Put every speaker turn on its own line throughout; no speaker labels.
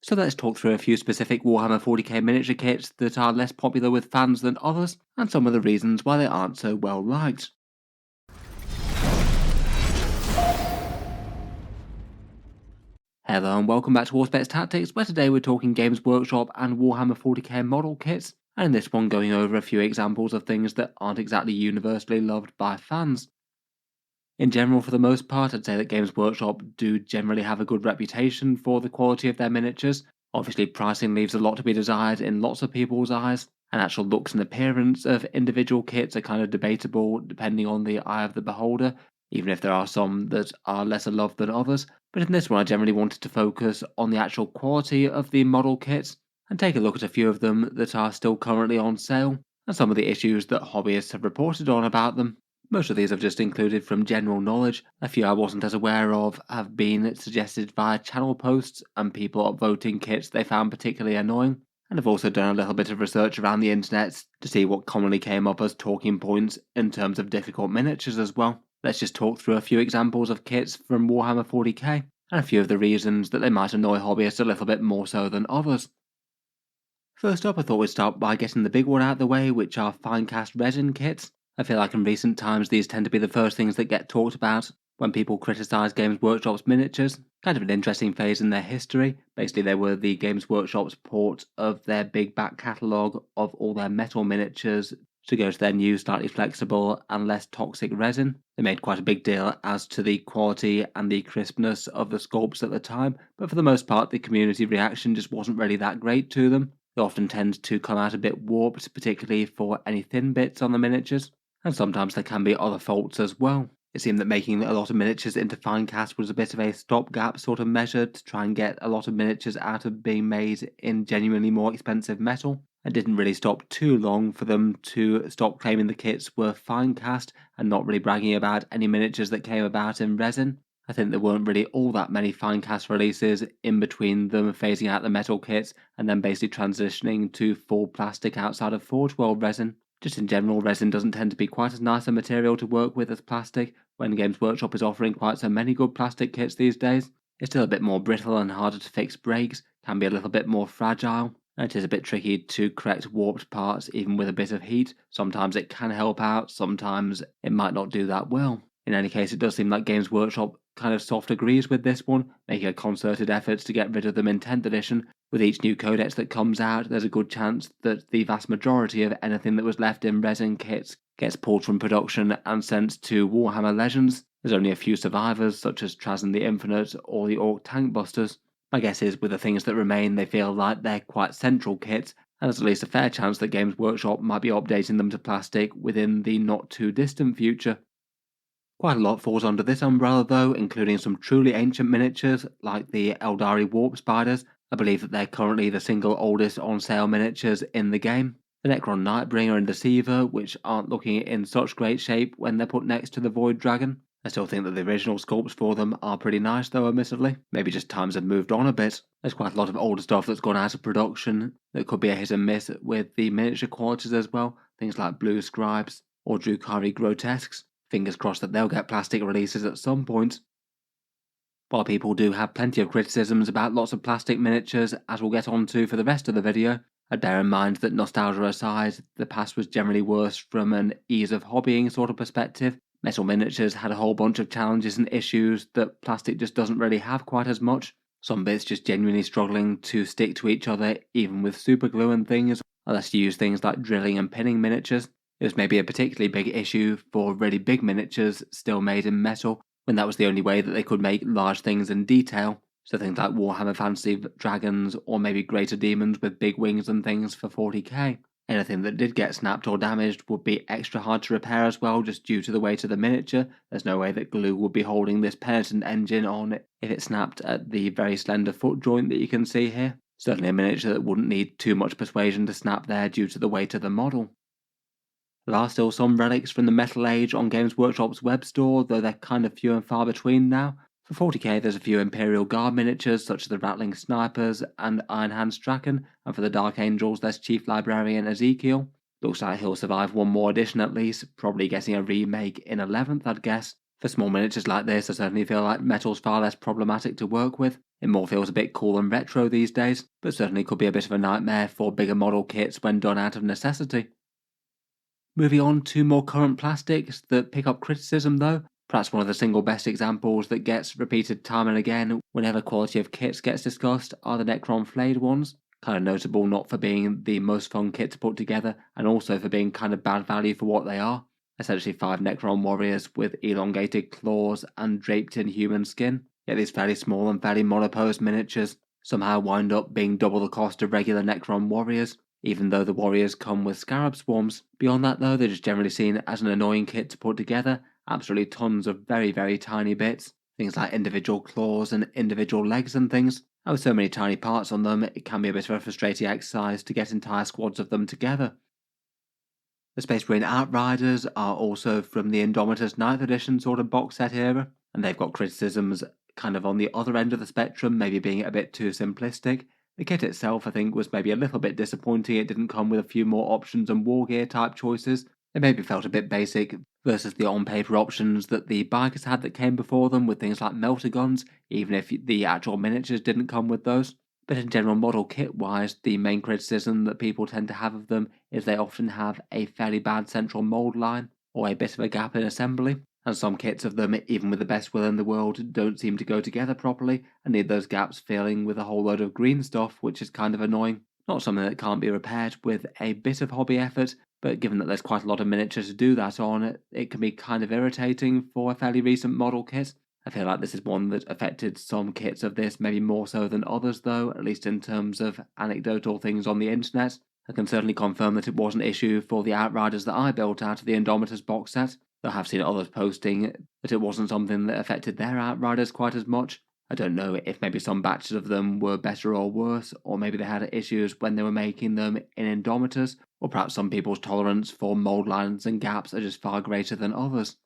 So let's talk through a few specific Warhammer 40k miniature kits that are less popular with fans than others, and some of the reasons why they aren't so well liked. Hello and welcome back to Warspecs Tactics, where today we're talking Games Workshop and Warhammer 40k model kits, and in this one going over a few examples of things that aren't exactly universally loved by fans. In general, for the most part, I'd say that Games Workshop do generally have a good reputation for the quality of their miniatures. Obviously, pricing leaves a lot to be desired in lots of people's eyes, and actual looks and appearance of individual kits are kind of debatable depending on the eye of the beholder, even if there are some that are lesser loved than others. But in this one, I generally wanted to focus on the actual quality of the model kits and take a look at a few of them that are still currently on sale, and some of the issues that hobbyists have reported on about them. Most of these I've just included from general knowledge. A few I wasn't as aware of have been suggested via channel posts and people upvoting kits they found particularly annoying. And I've also done a little bit of research around the internet to see what commonly came up as talking points in terms of difficult miniatures as well. Let's just talk through a few examples of kits from Warhammer 40k and a few of the reasons that they might annoy hobbyists a little bit more so than others. First up, I thought we'd start by getting the big one out of the way, which are Finecast resin kits. I feel like in recent times these tend to be the first things that get talked about when people criticise Games Workshop's miniatures. Kind of an interesting phase in their history. Basically, they were the Games Workshop's port of their big back catalogue of all their metal miniatures to go to their new, slightly flexible and less toxic resin. They made quite a big deal as to the quality and the crispness of the sculpts at the time, but for the most part the community reaction just wasn't really that great to them. They often tend to come out a bit warped, particularly for any thin bits on the miniatures, and sometimes there can be other faults as well. It seemed that making a lot of miniatures into Finecast was a bit of a stopgap sort of measure to try and get a lot of miniatures out of being made in genuinely more expensive metal. It didn't really stop too long for them to stop claiming the kits were Finecast and not really bragging about any miniatures that came about in resin. I think there weren't really all that many Finecast releases in between them phasing out the metal kits and then basically transitioning to full plastic outside of Forge World resin. Just in general, resin doesn't tend to be quite as nice a material to work with as plastic. When Games Workshop is offering quite so many good plastic kits these days, it's still a bit more brittle and harder to fix breaks, can be a little bit more fragile, and it is a bit tricky to correct warped parts even with a bit of heat. Sometimes it can help out, sometimes it might not do that well. In any case, it does seem like Games Workshop kind of soft agrees with this one, making a concerted effort to get rid of them in 10th edition. With each new codex that comes out, there's a good chance that the vast majority of anything that was left in resin kits gets pulled from production and sent to Warhammer Legends. There's only a few survivors, such as Trazyn the Infinite or the Ork Tank Busters. My guess is with the things that remain, they feel like they're quite central kits, and there's at least a fair chance that Games Workshop might be updating them to plastic within the not too distant future. Quite a lot falls under this umbrella though, including some truly ancient miniatures like the Eldari Warp Spiders. I believe that they're currently the single oldest on sale miniatures in the game. The Necron Nightbringer and Deceiver, which aren't looking in such great shape when they're put next to the Void Dragon. I still think that the original sculpts for them are pretty nice though, admittedly. Maybe just times have moved on a bit. There's quite a lot of older stuff that's gone out of production that could be a hit and miss with the miniature qualities as well. Things like Blue Scribes or Drukhari Grotesques. Fingers crossed that they'll get plastic releases at some point. While people do have plenty of criticisms about lots of plastic miniatures, as we'll get onto for the rest of the video, I'd bear in mind that nostalgia aside, the past was generally worse from an ease of hobbying sort of perspective. Metal miniatures had a whole bunch of challenges and issues that plastic just doesn't really have quite as much. Some bits just genuinely struggling to stick to each other even with super glue and things, unless you use things like drilling and pinning miniatures. It was maybe a particularly big issue for really big miniatures still made in metal, when that was the only way that they could make large things in detail. So things like Warhammer Fantasy Dragons or maybe greater demons with big wings and things for 40k. Anything that did get snapped or damaged would be extra hard to repair as well, just due to the weight of the miniature. There's no way that glue would be holding this penitent engine on it if it snapped at the very slender foot joint that you can see here. Certainly a miniature that wouldn't need too much persuasion to snap there due to the weight of the model. There are still some relics from the Metal Age on Games Workshop's web store, though they're kind of few and far between now. For 40k there's a few Imperial Guard miniatures such as the Rattling Snipers and Iron Hand Strachan, and for the Dark Angels there's Chief Librarian Ezekiel. Looks like he'll survive one more edition at least, probably getting a remake in 11th I'd guess. For small miniatures like this, I certainly feel like metal's far less problematic to work with. It more feels a bit cool and retro these days, but certainly could be a bit of a nightmare for bigger model kits when done out of necessity. Moving on to more current plastics that pick up criticism though, perhaps one of the single best examples that gets repeated time and again whenever quality of kits gets discussed are the Necron Flayed Ones. Kind of notable not for being the most fun kit to put together, and also for being kind of bad value for what they are. Essentially 5 Necron warriors with elongated claws and draped in human skin, yet these fairly small and fairly monoposed miniatures somehow wind up being double the cost of regular Necron warriors, even though the warriors come with scarab swarms. Beyond that though, they're just generally seen as an annoying kit to put together, absolutely tons of very tiny bits, things like individual claws and individual legs and things. And with so many tiny parts on them, it can be a bit of a frustrating exercise to get entire squads of them together. The Space Marine Outriders are also from the Indomitus 9th edition sort of box set era, and they've got criticisms kind of on the other end of the spectrum, maybe being a bit too simplistic. The kit itself, I think, was maybe a little bit disappointing. It didn't come with a few more options and war gear type choices. It maybe felt a bit basic versus the on-paper options that the bikers had that came before them with things like melter guns, even if the actual miniatures didn't come with those. But in general, model kit-wise, the main criticism that people tend to have of them is they often have a fairly bad central mould line, or a bit of a gap in assembly, and some kits of them, even with the best will in the world, don't seem to go together properly, and need those gaps filling with a whole load of green stuff, which is kind of annoying. Not something that can't be repaired with a bit of hobby effort, but given that there's quite a lot of miniatures to do that on, it can be kind of irritating for a fairly recent model kit. I feel like this is one that affected some kits of this, maybe more so than others though, at least in terms of anecdotal things on the internet. I can certainly confirm that it was an issue for the Outriders that I built out of the Indomitus box set, though I have seen others posting that it wasn't something that affected their Outriders quite as much. I don't know if maybe some batches of them were better or worse, or maybe they had issues when they were making them in Indomitus, or perhaps some people's tolerance for mould lines and gaps are just far greater than others.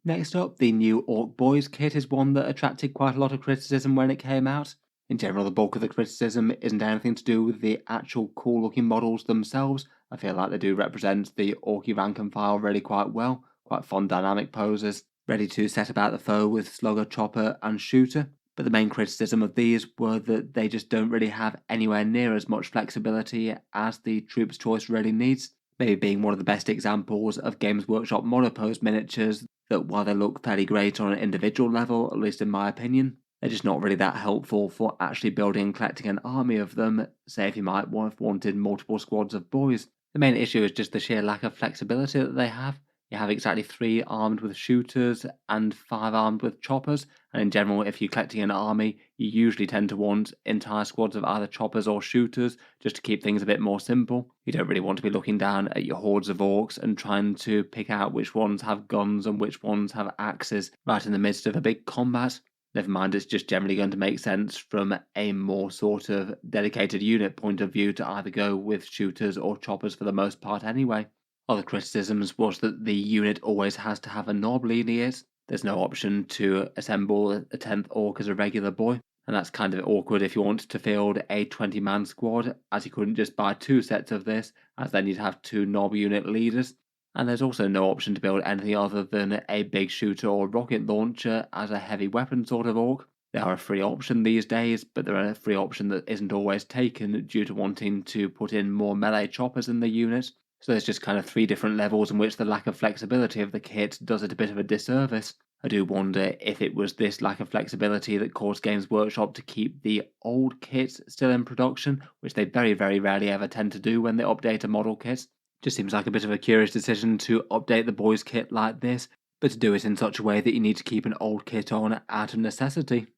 Next up, the new Ork Boyz kit is one that attracted quite a lot of criticism when it came out. In general, the bulk of the criticism isn't anything to do with the actual cool looking models themselves. I feel like they do represent the Orky rank and file really quite well, quite fun dynamic poses, ready to set about the foe with slugger, chopper and shooter. But the main criticism of these were that they just don't really have anywhere near as much flexibility as the Troops Choice really needs, maybe being one of the best examples of Games Workshop monopose miniatures that while they look fairly great on an individual level, at least in my opinion, they're just not really that helpful for actually building and collecting an army of them, say if you might have wanted multiple squads of boys. The main issue is just the sheer lack of flexibility that they have. You have exactly 3 armed with shooters and 5 armed with choppers, and in general, if you're collecting an army, you usually tend to want entire squads of either choppers or shooters, just to keep things a bit more simple. You don't really want to be looking down at your hordes of orcs and trying to pick out which ones have guns and which ones have axes right in the midst of a big combat. Never mind, it's just generally going to make sense from a more sort of dedicated unit point of view to either go with shooters or choppers for the most part anyway. Other criticisms was that the unit always has to have a knob leading it. There's no option to assemble a 10th orc as a regular boy, and that's kind of awkward if you want to field a 20-man squad, as you couldn't just buy 2 sets of this, as then you'd have 2 knob unit leaders. And there's also no option to build anything other than a big shooter or rocket launcher as a heavy weapon sort of orc. They are a free option these days, but they're a free option that isn't always taken due to wanting to put in more melee choppers in the unit. So there's just kind of 3 different levels in which the lack of flexibility of the kit does it a bit of a disservice. I do wonder if it was this lack of flexibility that caused Games Workshop to keep the old kits still in production, which they very rarely ever tend to do when they update a model kit. Just seems like a bit of a curious decision to update the boys kit like this, but to do it in such a way that you need to keep an old kit on out of necessity.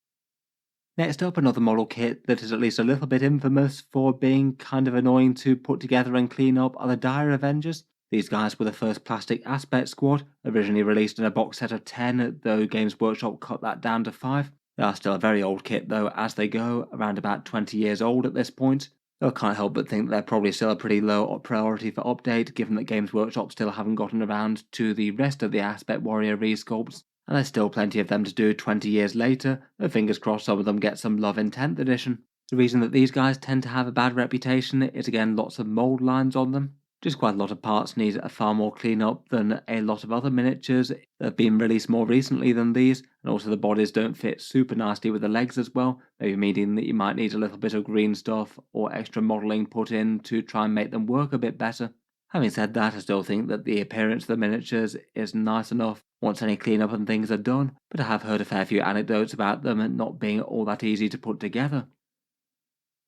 Next up, another model kit that is at least a little bit infamous for being kind of annoying to put together and clean up are the Dire Avengers. These guys were the first plastic aspect squad, originally released in a box set of 10, though Games Workshop cut that down to 5. They are still a very old kit though, as they go, around about 20 years old at this point. Though I can't help but think they're probably still a pretty low priority for update, given that Games Workshop still haven't gotten around to the rest of the Aspect Warrior resculpts. And there's still plenty of them to do 20 years later, though fingers crossed some of them get some love in 10th edition. The reason that these guys tend to have a bad reputation is again lots of mould lines on them. Just quite a lot of parts need a far more cleanup than a lot of other miniatures that have been released more recently than these, and also the bodies don't fit super nasty with the legs as well, maybe meaning that you might need a little bit of green stuff or extra modelling put in to try and make them work a bit better. Having said that, I still think that the appearance of the miniatures is nice enough once any cleanup and things are done, but I have heard a fair few anecdotes about them not being all that easy to put together.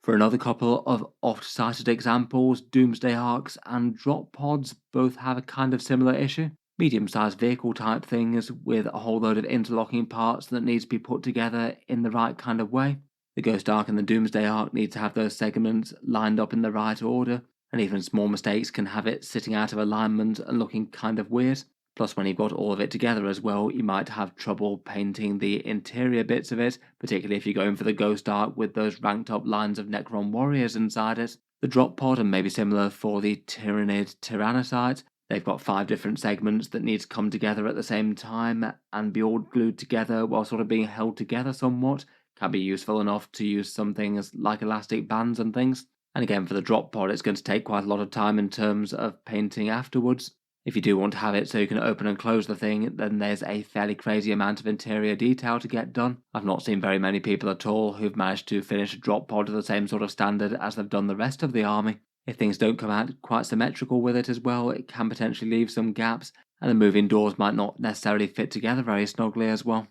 For another couple of oft-cited examples, Doomsday Arcs and Drop Pods both have a kind of similar issue. Medium-sized vehicle type things with a whole load of interlocking parts that needs to be put together in the right kind of way. The Ghost Arc and the Doomsday Arc need to have those segments lined up in the right order, and even small mistakes can have it sitting out of alignment and looking kind of weird. Plus, when you've got all of it together as well, you might have trouble painting the interior bits of it, particularly if you're going for the Ghost Arc with those ranked up lines of Necron warriors inside it. The Drop Pod, and maybe similar for the Tyrannid Tyrannocyte, they've got 5 different segments that need to come together at the same time and be all glued together while sort of being held together somewhat. Can be useful enough to use some things like elastic bands and things. And again, for the Drop Pod, it's going to take quite a lot of time in terms of painting afterwards. If you do want to have it so you can open and close the thing, then there's a fairly crazy amount of interior detail to get done. I've not seen very many people at all who've managed to finish a drop pod to the same sort of standard as they've done the rest of the army. If things don't come out quite symmetrical with it as well, it can potentially leave some gaps, and the moving doors might not necessarily fit together very snugly as well.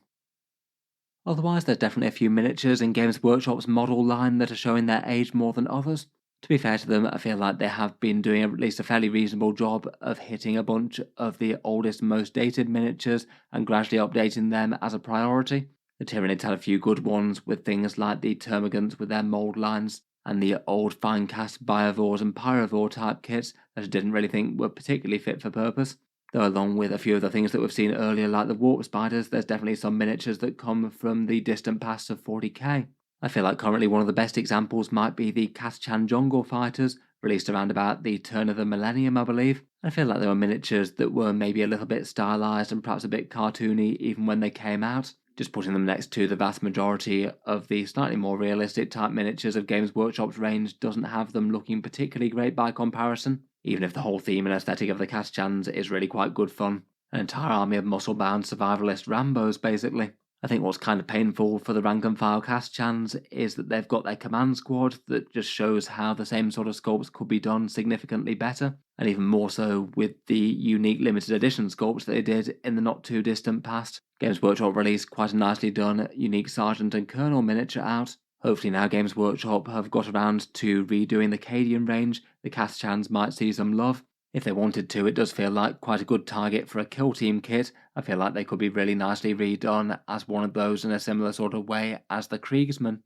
Otherwise, there's definitely a few miniatures in Games Workshop's model line that are showing their age more than others. To be fair to them, I feel like they have been doing at least a fairly reasonable job of hitting a bunch of the oldest, most dated miniatures and gradually updating them as a priority. The Tyranids had a few good ones with things like the Termagants with their mould lines and the old Finecast Biovores and Pyrovore type kits that I didn't really think were particularly fit for purpose. Though along with a few of the things that we've seen earlier like the Warp Spiders, there's definitely some miniatures that come from the distant past of 40k. I feel like currently one of the best examples might be the Kaschan Jungle Fighters, released around about the turn of the millennium, I believe. I feel like they were miniatures that were maybe a little bit stylized and perhaps a bit cartoony even when they came out. Just putting them next to the vast majority of the slightly more realistic type miniatures of Games Workshop's range doesn't have them looking particularly great by comparison, even if the whole theme and aesthetic of the Kaschans is really quite good fun. An entire army of muscle-bound survivalist Rambos, basically. I think what's kind of painful for the rank and file Kaschans is that they've got their command squad that just shows how the same sort of sculpts could be done significantly better, and even more so with the unique limited edition sculpts that they did in the not too distant past. Games Workshop released quite a nicely done unique Sergeant and Colonel miniature out. Hopefully now Games Workshop have got around to redoing the Cadian range, the Kaschans might see some love. If they wanted to, it does feel like quite a good target for a kill team kit. I feel like they could be really nicely redone as one of those in a similar sort of way as the Kriegsman.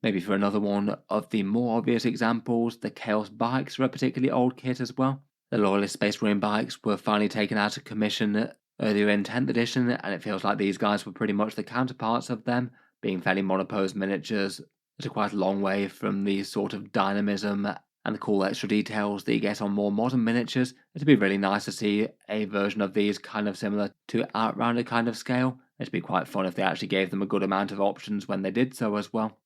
Maybe for another one of the more obvious examples, the Chaos Bikes are a particularly old kit as well. The Loyalist Space Marine bikes were finally taken out of commission earlier in 10th edition, and it feels like these guys were pretty much the counterparts of them, being fairly monoposed miniatures that are quite a long way from the sort of dynamism and the cool extra details that you get on more modern miniatures. It'd be really nice to see a version of these kind of similar to Outrider kind of scale. It'd be quite fun if they actually gave them a good amount of options when they did so as well.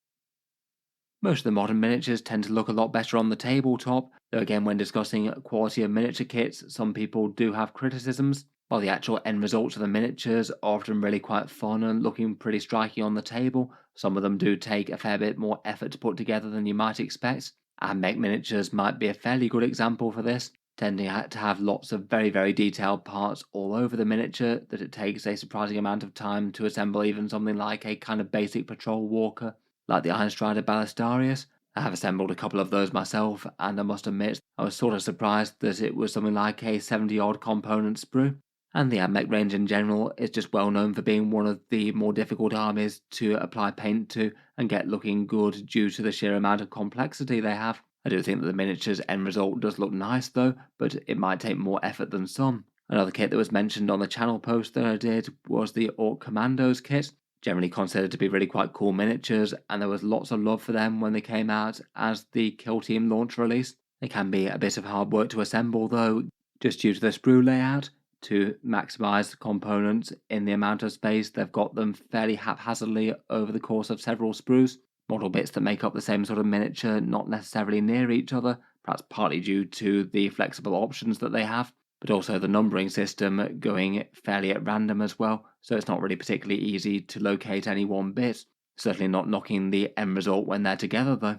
Most of the modern miniatures tend to look a lot better on the tabletop, though again when discussing quality of miniature kits, some people do have criticisms. While the actual end results of the miniatures are often really quite fun and looking pretty striking on the table, some of them do take a fair bit more effort to put together than you might expect. Mech miniatures might be a fairly good example for this, tending to have lots of very detailed parts all over the miniature that it takes a surprising amount of time to assemble even something like a kind of basic patrol walker, like the Iron Strider Ballistarius. I have assembled a couple of those myself, and I must admit I was sort of surprised that it was something like a 70-odd component sprue. And the AdMech range in general is just well known for being one of the more difficult armies to apply paint to and get looking good due to the sheer amount of complexity they have. I do think that the miniature's end result does look nice though, but it might take more effort than some. Another kit that was mentioned on the channel post that I did was the Ork Commandos kit, generally considered to be really quite cool miniatures, and there was lots of love for them when they came out as the Kill Team launch release. They can be a bit of hard work to assemble though, just due to the sprue layout. To maximise the components in the amount of space, they've got them fairly haphazardly over the course of several sprues. Model bits that make up the same sort of miniature, not necessarily near each other, perhaps partly due to the flexible options that they have, but also the numbering system going fairly at random as well, so it's not really particularly easy to locate any one bit. Certainly not knocking the end result when they're together though.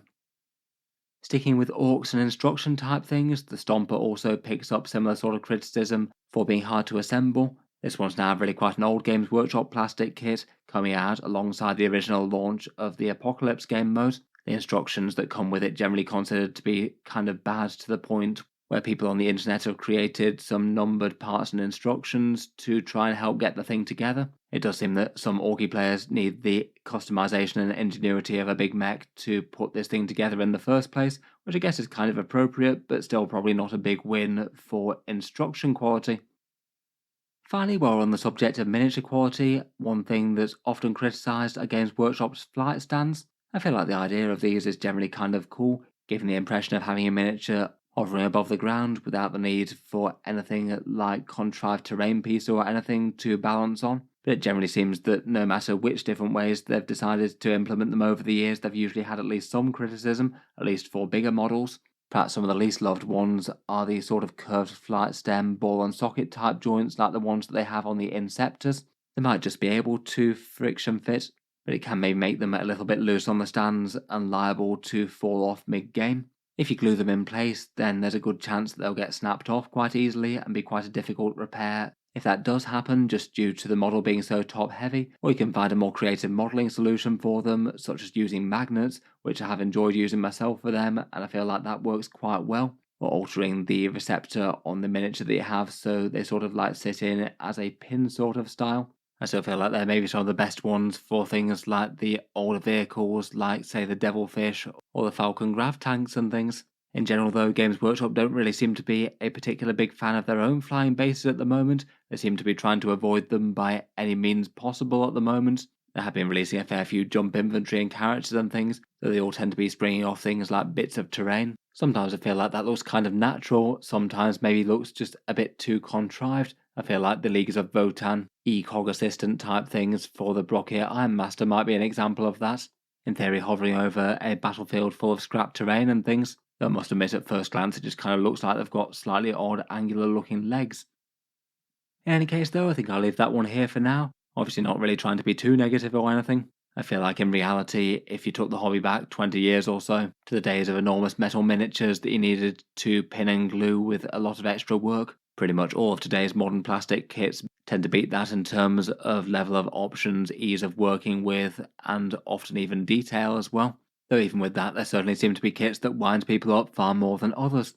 Sticking with orcs and instruction type things, the Stomper also picks up similar sort of criticism for being hard to assemble. This one's now really quite an old Games Workshop plastic kit, coming out alongside the original launch of the Apocalypse game mode. The instructions that come with it generally considered to be kind of bad, to the point where people on the internet have created some numbered parts and instructions to try and help get the thing together. It does seem that some Orky players need the customization and ingenuity of a big mech to put this thing together in the first place, which I guess is kind of appropriate, but still probably not a big win for instruction quality. Finally, while we're on the subject of miniature quality, one thing that's often criticised are Games Workshop's flight stands. I feel like the idea of these is generally kind of cool, giving the impression of having a miniature hovering above the ground without the need for anything like contrived terrain piece or anything to balance on. But it generally seems that no matter which different ways they've decided to implement them over the years, they've usually had at least some criticism, at least for bigger models. Perhaps some of the least loved ones are the sort of curved flight stem, ball and socket type joints like the ones that they have on the Inceptors. They might just be able to friction fit, but it can maybe make them a little bit loose on the stands and liable to fall off mid-game. If you glue them in place, then there's a good chance that they'll get snapped off quite easily and be quite a difficult repair if that does happen, just due to the model being so top heavy. Or you can find a more creative modelling solution for them, such as using magnets, which I have enjoyed using myself for them, and I feel like that works quite well. Or altering the receptor on the miniature that you have so they sort of like sit in as a pin sort of style. I still feel like they're maybe some of the best ones for things like the older vehicles, like say the Devilfish or the Falcon Grav tanks and things. In general though, Games Workshop don't really seem to be a particular big fan of their own flying bases at the moment. They seem to be trying to avoid them by any means possible at the moment. They have been releasing a fair few jump infantry and characters and things, though they all tend to be springing off things like bits of terrain. Sometimes I feel like that looks kind of natural, sometimes maybe looks just a bit too contrived. I feel like the Leagues of Votan, ECOG assistant type things for the Brockier Ironmaster might be an example of that. In theory, hovering over a battlefield full of scrap terrain and things, though I must admit at first glance it just kind of looks like they've got slightly odd angular looking legs. In any case though, I think I'll leave that one here for now. Obviously not really trying to be too negative or anything. I feel like in reality, if you took the hobby back 20 years or so, to the days of enormous metal miniatures that you needed to pin and glue with a lot of extra work, pretty much all of today's modern plastic kits tend to beat that in terms of level of options, ease of working with, and often even detail as well. Though even with that, there certainly seem to be kits that wind people up far more than others.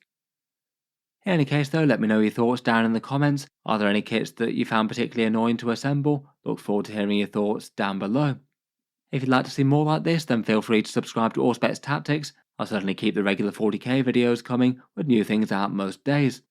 In any case though, let me know your thoughts down in the comments. Are there any kits that you found particularly annoying to assemble? Look forward to hearing your thoughts down below. If you'd like to see more like this, then feel free to subscribe to Auspex Tactics. I'll certainly keep the regular 40k videos coming, with new things out most days.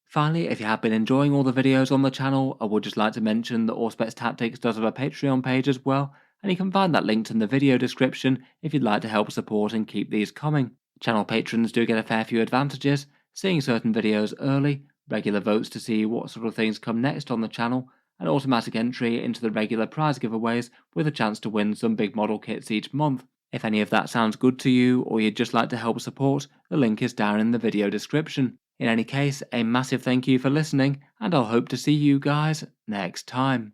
Finally, if you have been enjoying all the videos on the channel, I would just like to mention that Auspex Tactics does have a Patreon page as well, and you can find that linked in the video description if you'd like to help support and keep these coming. Channel patrons do get a fair few advantages, seeing certain videos early, regular votes to see what sort of things come next on the channel, and automatic entry into the regular prize giveaways with a chance to win some big model kits each month. If any of that sounds good to you, or you'd just like to help support, the link is down in the video description. In any case, a massive thank you for listening, and I'll hope to see you guys next time.